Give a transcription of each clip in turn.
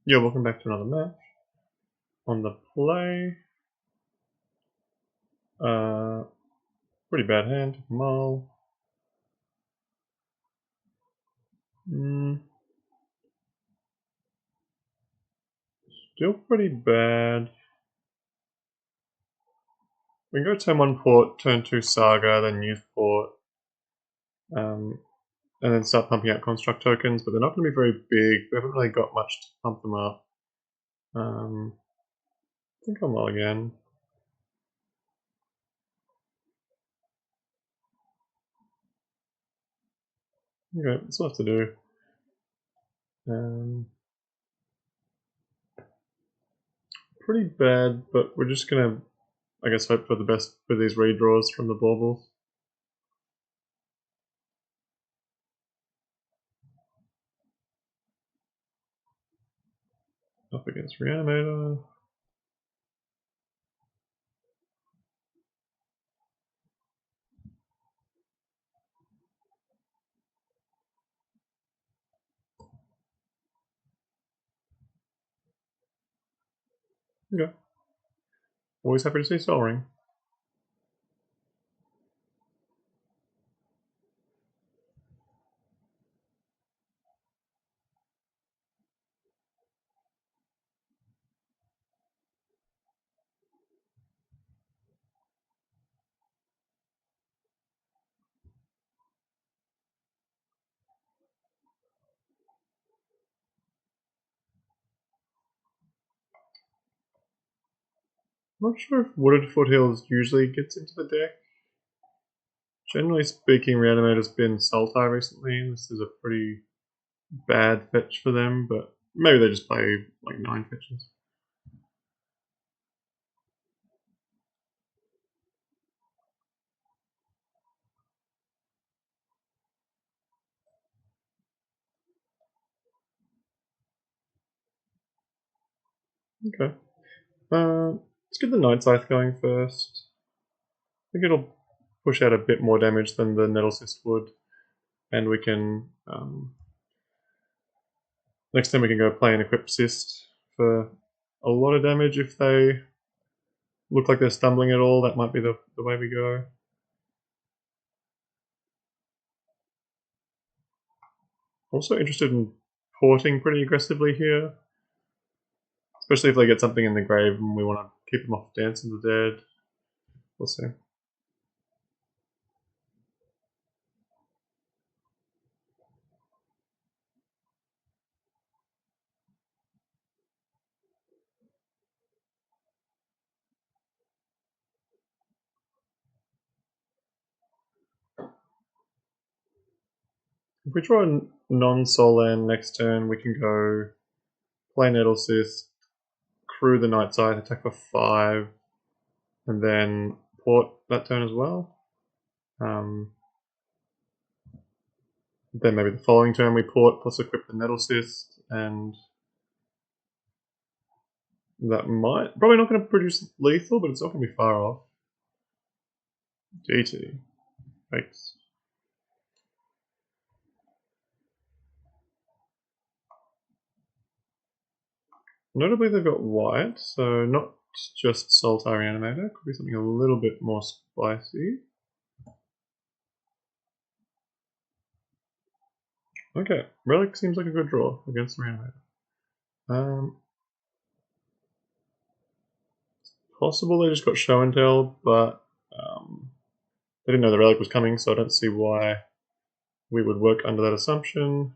Yeah, welcome back to another match. On the play, pretty bad hand, Mull. Still pretty bad. We can go turn 1 port, turn 2 Saga, then use port, and then start pumping out construct tokens, but they're not going to be very big. We haven't really got much to pump them up. I think I'll mull again. Okay, that's what I have to do. Pretty bad, but we're just gonna, I guess, hope for the best with these redraws from the baubles. Up against Reanimator. Okay. Always happy to see Soul Ring. I'm not sure if Wooded Foothills usually gets into the deck. Generally speaking, Reanimator's been Sultai recently, and this is a pretty bad fetch for them, but maybe they just play like 9 fetches. Okay. Let's get the Night Scythe going first. I think it'll push out a bit more damage than the Nettle Cyst would, and we can next time we can go play an Equipped Cyst for a lot of damage. If they look like they're stumbling at all, that might be the way we go. Also interested in porting pretty aggressively here, especially if they get something in the grave and we want to keep them off Dance of the Dead. We'll see. If we draw a non-soul land next turn, we can go play Nettle Cyst, crew the Night Scythe, attack for 5, and then port that turn as well. Then maybe the following turn we port plus equip the Nettle Cyst, and that might probably not going to produce lethal, but it's not going to be far off. GT. Thanks. Notably, they've got white, so not just Sultai Reanimator. Could be something a little bit more spicy. Okay, Relic seems like a good draw against Reanimator. Possible they just got show and tell, but they didn't know the Relic was coming, so I don't see why we would work under that assumption.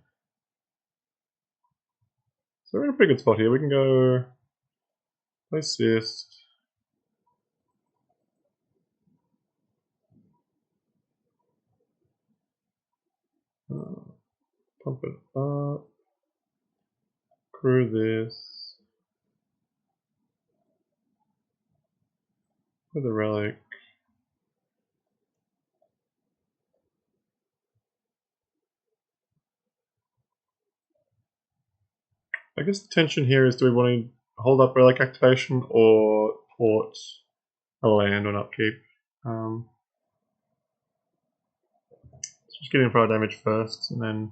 So we're in a pretty good spot here. We can go play Cyst. Pump it up. Crew this. With the Relic. I guess the tension here is, do we want to hold up Relic activation or port a land on upkeep? Let's just get in for our damage first, and then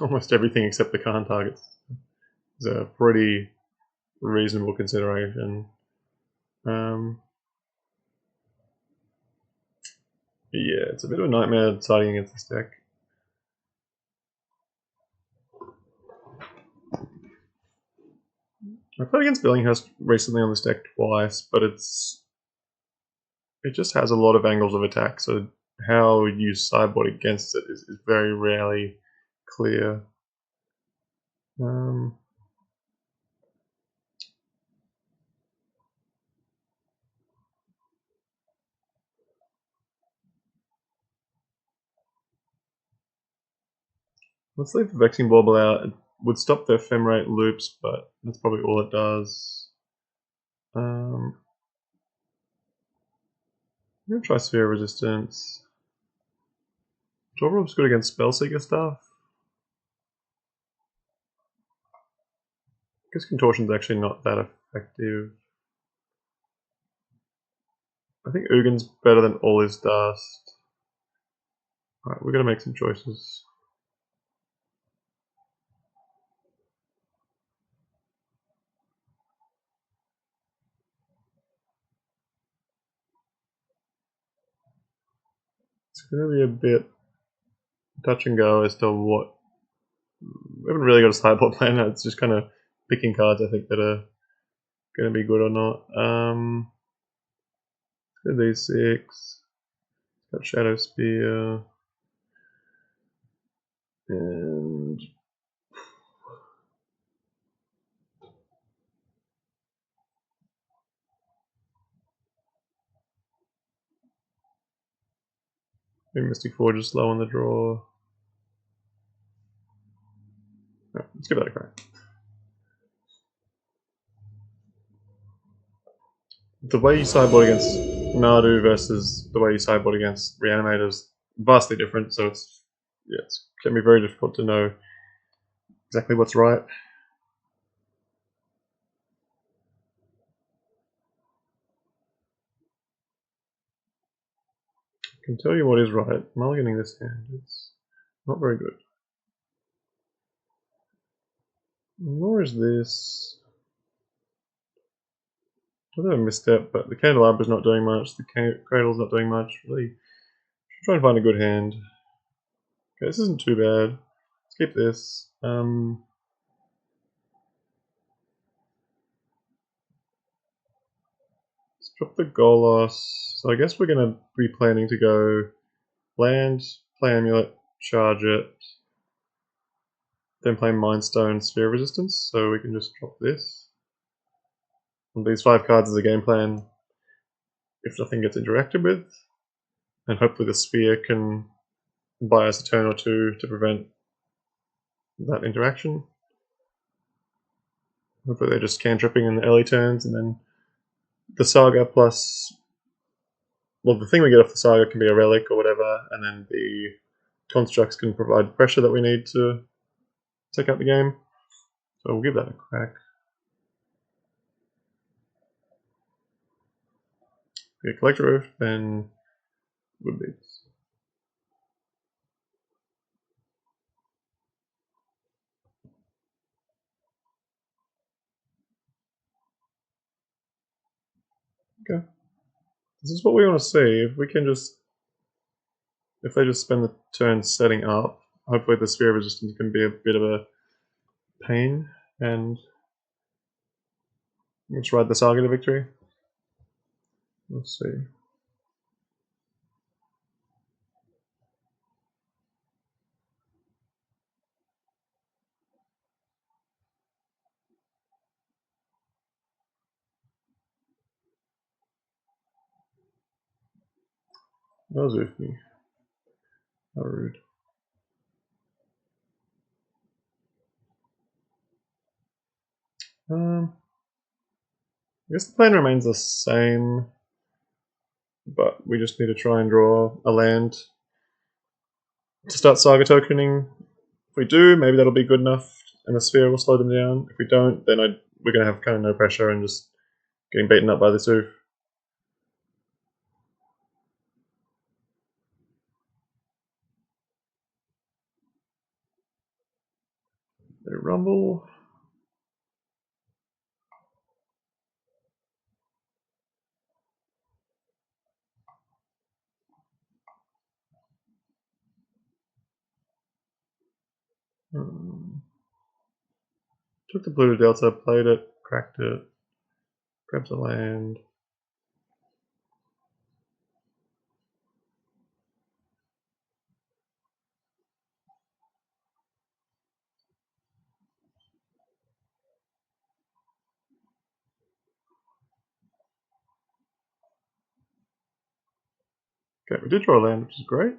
Almost everything except the Khan targets is a pretty reasonable consideration. Yeah, it's a bit of a nightmare siding against this deck. I played against Billinghurst recently on this deck twice, but it just has a lot of angles of attack, so how you sideboard against it is very rarely clear. Let's leave the Vexing Bauble out. It would stop the Ephemerate loops, but that's probably all it does. I'm going to try Sphere Resistance. Draw Rob's good against Spellseeker stuff. I guess Contortion's actually not that effective. I think Ugin's better than All Is Dust. Alright, we're going to make some choices. It's going to be a bit touch and go as to what. We haven't really got a sideboard plan. It's just kind of picking cards, I think, that are going to be good or not. D6. Got Shadow Spear. And maybe Mystic Forge is slow on the draw. Right, let's give that a crack. The way you sideboard against Nadu versus the way you sideboard against Reanimator is vastly different, so it's can be very difficult to know exactly what's right. I can tell you what is right. Mulliganing this hand is not very good. Nor is this. I don't have a misstep, but the Candelabra's not doing much, the Cradle's not doing much. Really should try and find a good hand. Okay, this isn't too bad. Let's keep this. Let's drop the Golos. So I guess we're going to be planning to go land, play Amulet, charge it, then play Mind Stone, Sphere Resistance, so we can just drop this. And these 5 cards as a game plan if nothing gets interacted with, and hopefully the Sphere can buy us a turn or two to prevent that interaction. Hopefully they're just cantripping in the early turns, and then the Saga plus... Well, the thing we get off the Saga can be a relic or whatever, and then the constructs can provide the pressure that we need to take out the game. So we'll give that a crack. Yeah, Collector Roof, then would be. Okay. This is what we want to see. If we can just... If they just spend the turn setting up, hopefully the Sphere Resistance can be a bit of a pain, and let's ride the Saga to victory. Let's see. That was with me. How rude. I guess the plan remains the same, but we just need to try and draw a land to start Saga tokening. If we do, maybe that'll be good enough, and the Sphere will slow them down. If we don't, then we're going to have kind of no pressure and just getting beaten up by the Soof. Let it rumble. Took the blue to delta, played it, cracked it, grabbed the land. Okay, we did draw a land, which is great.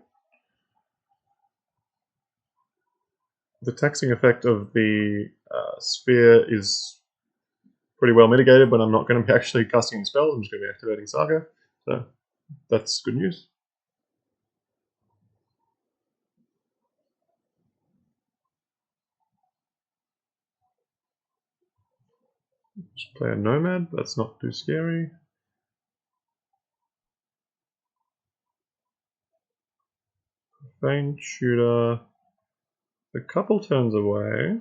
The taxing effect of the sphere is pretty well mitigated when I'm not going to be actually casting any spells. I'm just going to be activating Saga, so that's good news. Just play a Nomad, that's not too scary. Vein Shooter, a couple turns away.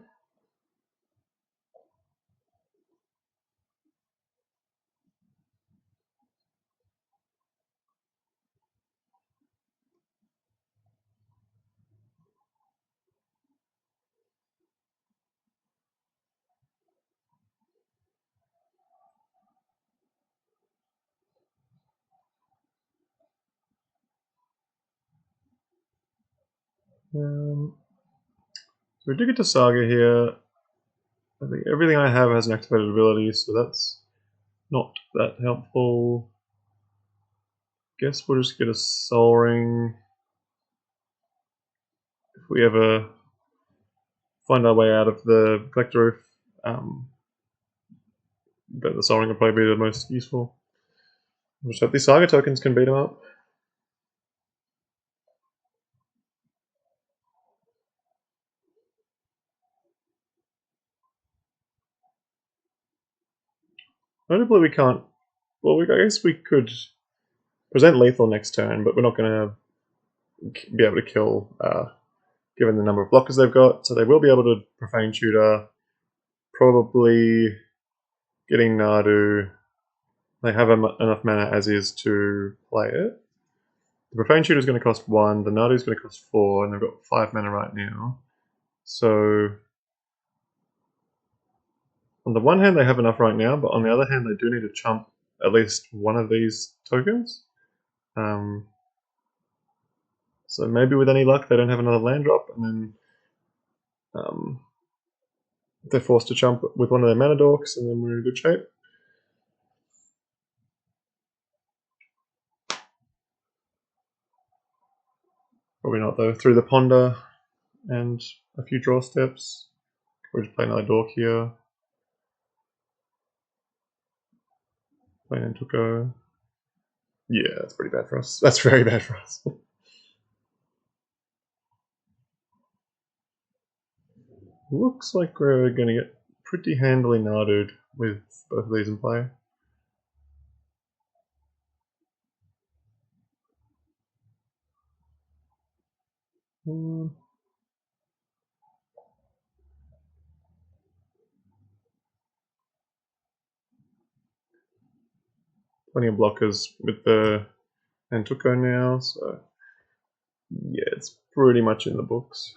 So we do get to Saga here. I think everything I have has an activated ability, so that's not that helpful. Guess we'll just get a Soul Ring. If we ever find our way out of the Collector Roof, but the Soul Ring will probably be the most useful. I just hope these Saga tokens can beat them up. Notably, we can't. Well, I guess we could present lethal next turn, but we're not going to be able to kill given the number of blockers they've got. So they will be able to Profane Shooter, probably getting Nadu. They have enough mana as is to play it. The Profane Shooter is going to cost 1, the Nadu is going to cost 4, and they've got 5 mana right now. So on the one hand, they have enough right now, but on the other hand, they do need to chump at least one of these tokens. So maybe with any luck, they don't have another land drop, and then they're forced to chump with one of their mana dorks, and then we're in good shape. Probably not though. Through the ponder and a few draw steps. We'll just play another dork here. Play an Entuko. Yeah, that's pretty bad for us. That's very bad for us. Looks like we're going to get pretty handily Nadu'd with both of these in play. Plenty of blockers with the Entuko now, so yeah, it's pretty much in the books.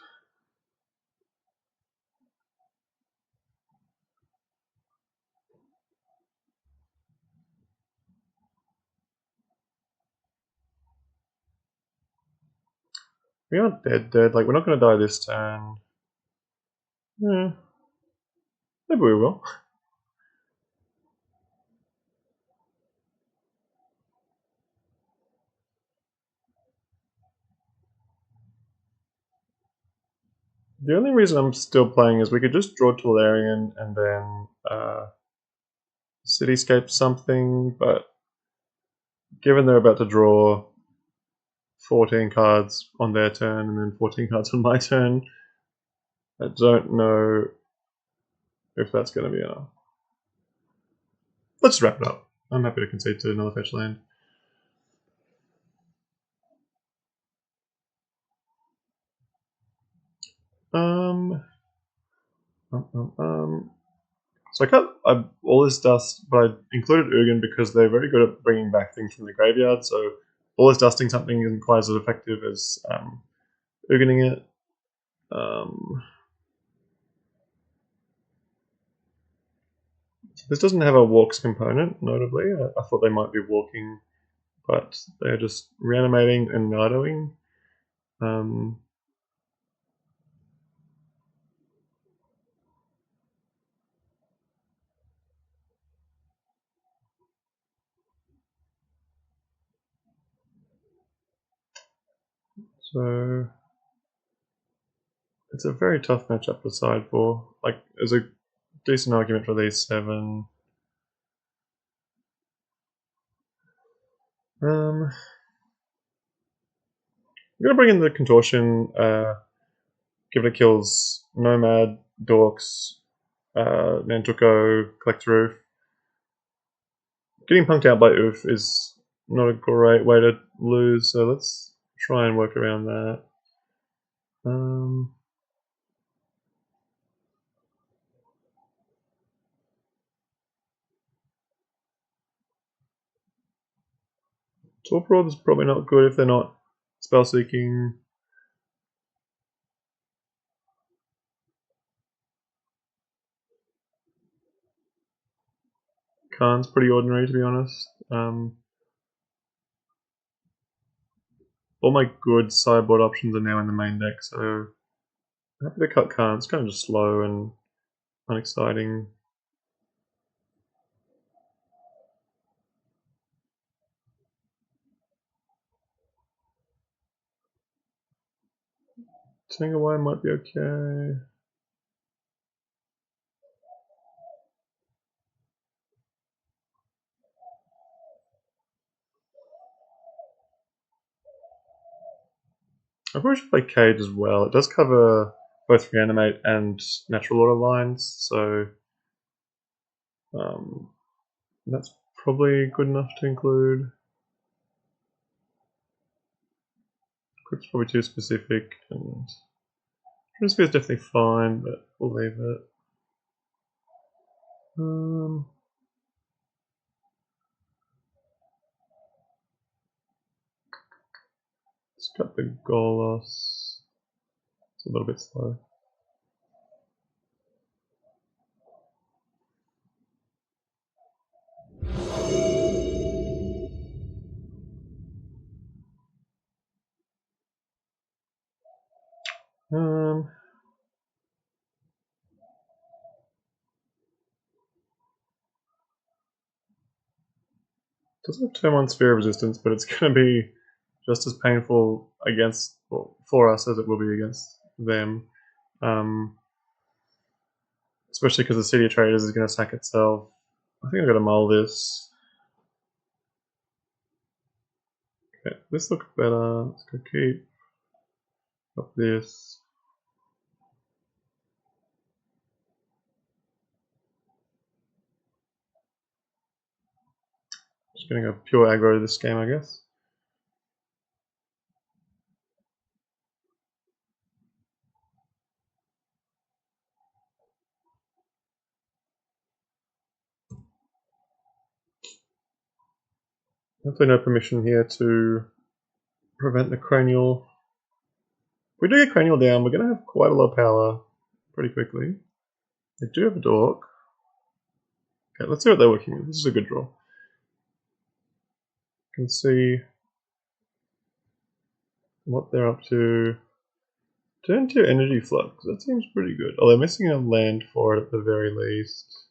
We aren't dead. Like, we're not going to die this turn. Yeah, maybe we will. The only reason I'm still playing is we could just draw Tolarian and then Cityscape something, but given they're about to draw 14 cards on their turn and then 14 cards on my turn, I don't know if that's going to be enough. Let's wrap it up. I'm happy to concede to another fetch land. So I cut all this dust, but I included Ugin because they're very good at bringing back things from the graveyard. So all this dusting something isn't quite as effective as Ugining it. This doesn't have a walks component, notably. I thought they might be walking, but they're just reanimating and Nadoing. So it's a very tough matchup to side for. Like, there's a decent argument for these 7. I'm gonna bring in the Contortion, given it kills Nomad, Dorks, Nantuko, Collect Roof. Getting punked out by Oof is not a great way to lose, so let's try and work around that. Torp Rod is probably not good if they're not spell seeking. Khan's pretty ordinary, to be honest. All my good sideboard options are now in the main deck, so I'm happy to cut Khan. It's kind of just slow and unexciting. Tangawai might be okay. I probably should play Cage as well. It does cover both Reanimate and Natural Order lines, so that's probably good enough to include. Quick's probably too specific, and Frisbee is definitely fine, but we'll leave it. Let's cut the Golos. It's a little bit slow. Doesn't have turn 1 Sphere of Resistance, but it's going to be just as painful against, well, for us as it will be against them. Especially because the City of Traders is going to sack itself. I think I'm going to mull this. Okay, this looks better. Let's go keep up this. Just going to go pure aggro this game, I guess. Hopefully no permission here to prevent the cranial. If we do get cranial down, we're going to have quite a lot of power pretty quickly. They do have a dork. Okay, let's see what they're working with. This is a good draw. You can see what they're up to. Turn 2 Energy Flux. That seems pretty good. Oh, they're missing a land for it at the very least.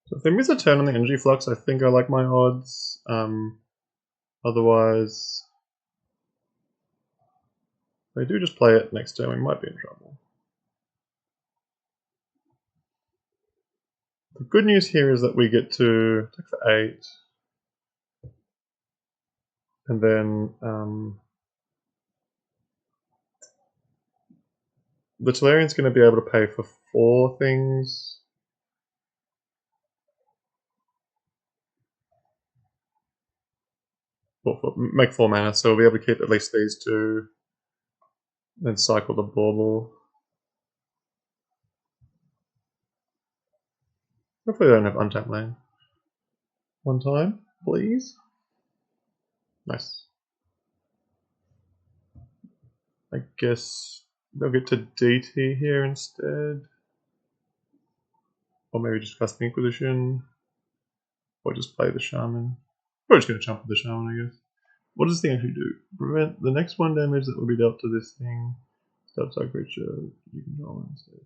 So if they miss a turn on the Energy Flux, I think I like my odds. Otherwise, if they do just play it next turn, we might be in trouble. The good news here is that we get to attack for 8. And then the Tolarian's going to be able to pay for 4 things. Make 4 mana, so we'll be able to keep at least these 2. Then cycle the bauble. Hopefully they don't have untapped land. 1 time, please. Nice. I guess they'll get to DT here instead. Or maybe just cast the Inquisition. Or just play the Shaman. We're just going to jump with the Shaman, I guess. What does this thing actually do? Prevent the next 1 damage that will be dealt to this thing. Stab side creature you control instead.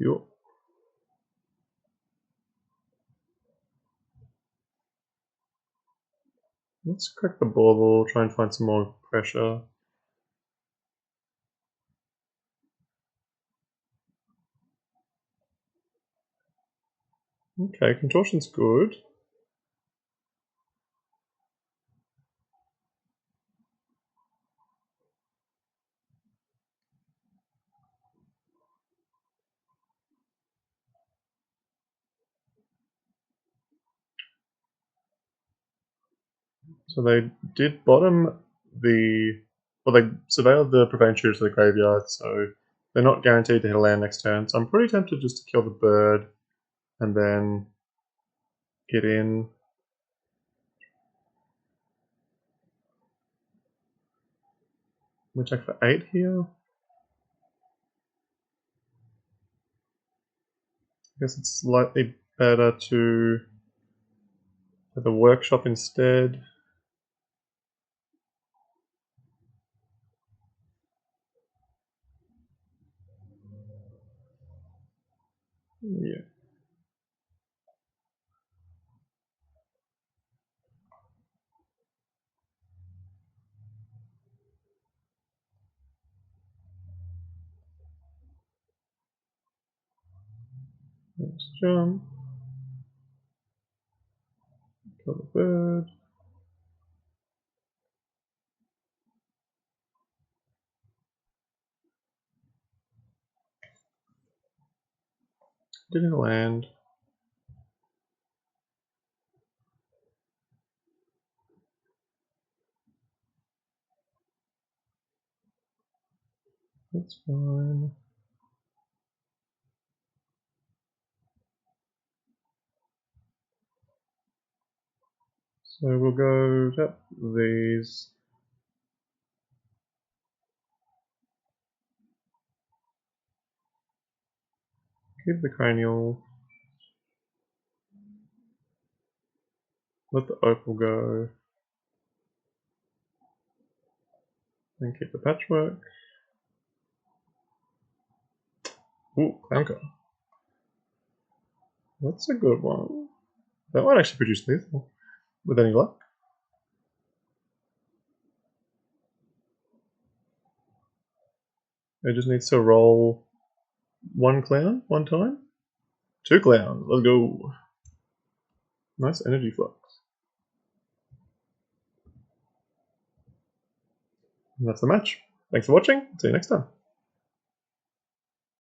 Cool. Let's crack the bauble, try and find some more pressure. Okay, contortion's good. So they did bottom the... Well, they surveilled the Profane Shooter to the graveyard, so they're not guaranteed to hit a land next turn. So I'm pretty tempted just to kill the bird and then get in. We check for 8 here. I guess it's slightly better to have the workshop instead. Yeah. Let's jump. Kill the bird. Didn't land. That's fine. So we'll go tap these. Keep the cranial. Let the opal go. And keep the patchwork. Ooh, Clanker. That's a good one. That might actually produce lethal. With any luck. It just needs to roll 1 clown 1 time. 2 clowns. Let's go. Nice energy flux. And that's the match. Thanks for watching. See you next time.